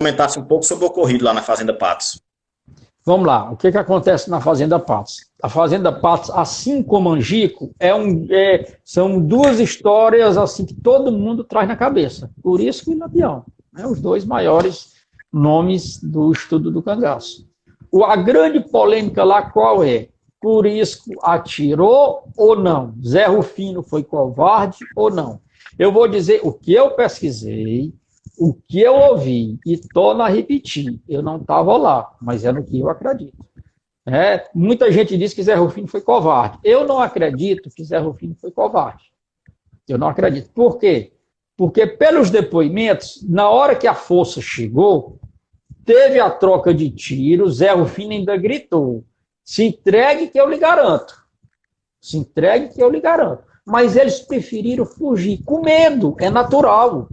comentasse um pouco sobre o ocorrido lá na Fazenda Patos. Vamos lá, o que acontece na Fazenda Patos? A Fazenda Patos, assim como Angico, são duas histórias assim que todo mundo traz na cabeça. Curisco e Lampião, né, os dois maiores nomes do estudo do cangaço. A grande polêmica lá qual é? Curisco atirou ou não? Zé Rufino foi covarde ou não? Eu vou dizer o que eu pesquisei, o que eu ouvi, e torno a repetir, eu não estava lá, mas é no que eu acredito. Muita gente diz que Zé Rufino foi covarde. Eu não acredito que Zé Rufino foi covarde. Eu não acredito. Por quê? Porque pelos depoimentos, na hora que a força chegou, teve a troca de tiros, Zé Rufino ainda gritou, se entregue que eu lhe garanto. Se entregue que eu lhe garanto. Mas eles preferiram fugir, com medo, é natural.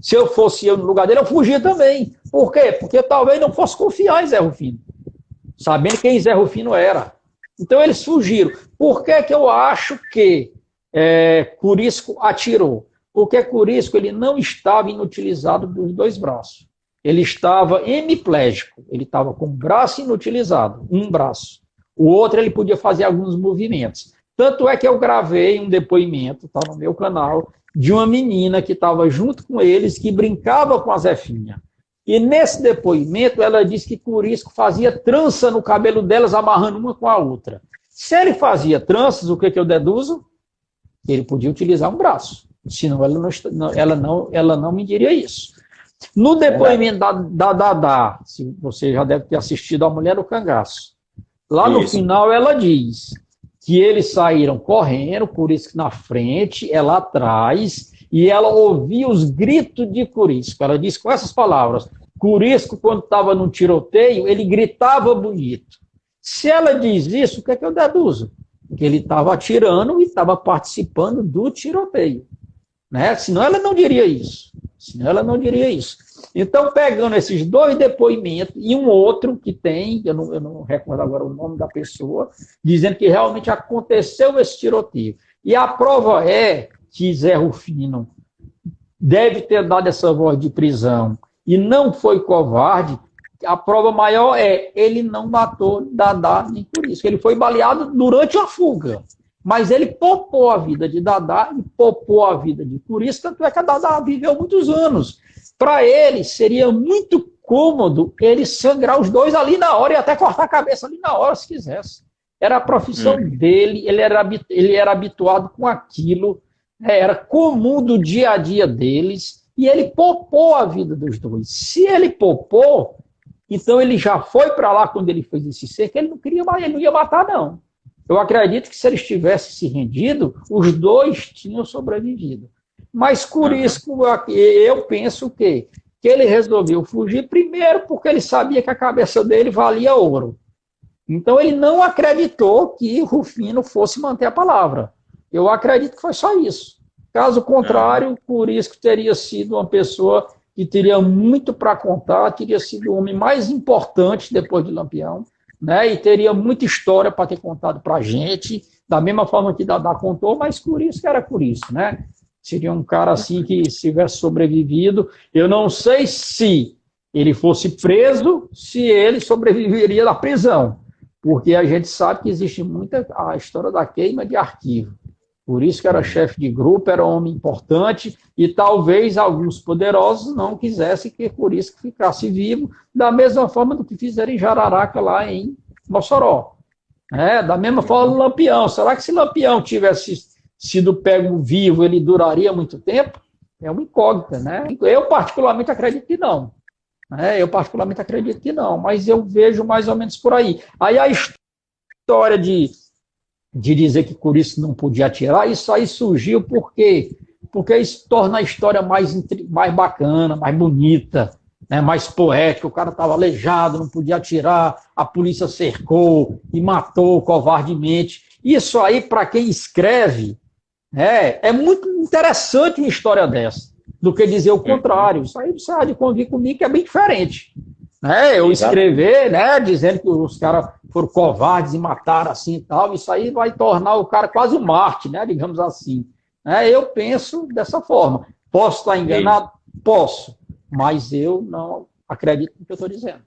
Se eu fosse eu no lugar dele, eu fugia também. Por quê? Porque eu talvez não fosse confiar em Zé Rufino, sabendo quem Zé Rufino era. Então eles fugiram. Por que eu acho que Curisco atirou? Porque Curisco ele não estava inutilizado dos dois braços. Ele estava hemiplégico. Ele estava com o braço inutilizado, um braço. O outro ele podia fazer alguns movimentos. Tanto é que eu gravei um depoimento, está no meu canal, de uma menina que estava junto com eles, que brincava com a Zefinha. E nesse depoimento, ela disse que Curisco fazia trança no cabelo delas, amarrando uma com a outra. Se ele fazia tranças, o que eu deduzo? Que ele podia utilizar um braço. Senão ela não me diria isso. No depoimento da Dadá, se você já deve ter assistido A Mulher no Cangaço, lá no final ela diz que eles saíram correndo, Curisco na frente, ela atrás, e ela ouvia os gritos de Curisco. Ela diz com essas palavras: Curisco, quando estava no tiroteio, ele gritava bonito. Se ela diz isso, o que eu deduzo? Que ele estava atirando e estava participando do tiroteio. Né? Senão ela não diria isso. Então, pegando esses dois depoimentos e um outro que tem, eu não recordo agora o nome da pessoa, dizendo que realmente aconteceu esse tiroteio. E a prova é que Zé Rufino deve ter dado essa voz de prisão e não foi covarde. A prova maior é ele não matou Dadá nem Curisco. Ele foi baleado durante a fuga. Mas ele poupou a vida de Dadá e poupou a vida de Curisco, tanto é que a Dadá viveu muitos anos. Para ele, seria muito cômodo ele sangrar os dois ali na hora e até cortar a cabeça ali na hora, se quisesse. Era a profissão dele, ele era habituado com aquilo, era comum do dia a dia deles, e ele poupou a vida dos dois. Se ele poupou, então ele já foi para lá quando ele fez esse cerco, ele não ia matar, não. Eu acredito que se eles tivessem se rendido, os dois tinham sobrevivido. Mas Curisco, eu penso que ele resolveu fugir primeiro porque ele sabia que a cabeça dele valia ouro. Então ele não acreditou que Rufino fosse manter a palavra. Eu acredito que foi só isso. Caso contrário, Curisco teria sido uma pessoa que teria muito para contar, teria sido o homem mais importante depois de Lampião, né? E teria muita história para ter contado para a gente, da mesma forma que Dadá contou, mas Curisco era Curisco, né? Seria um cara assim que, se tivesse sobrevivido, eu não sei se ele fosse preso, se ele sobreviveria da prisão, porque a gente sabe que existe muita a história da queima de arquivo. Por isso que era chefe de grupo, era um homem importante, e talvez alguns poderosos não quisessem que Curisco ficasse vivo, da mesma forma do que fizeram em Jararaca, lá em Mossoró. Da mesma forma Lampião. Será que se Lampião tivesse sido pego vivo, ele duraria muito tempo? É uma incógnita, né? Eu particularmente acredito que não. Mas eu vejo mais ou menos por aí. Aí a história de dizer que Curisco não podia atirar, isso aí surgiu porque isso torna a história mais bacana, mais bonita, né, mais poética. O cara estava aleijado, não podia atirar, a polícia cercou e matou covardemente. Isso aí, para quem escreve, é muito interessante uma história dessa, do que dizer o contrário. Isso aí você há de convir comigo que é bem diferente. Eu escrever, dizendo que os caras foram covardes e mataram assim e tal, isso aí vai tornar o cara quase um Marte, digamos assim. Eu penso dessa forma. Posso estar enganado? Posso, mas eu não Acredite no que eu estou dizendo.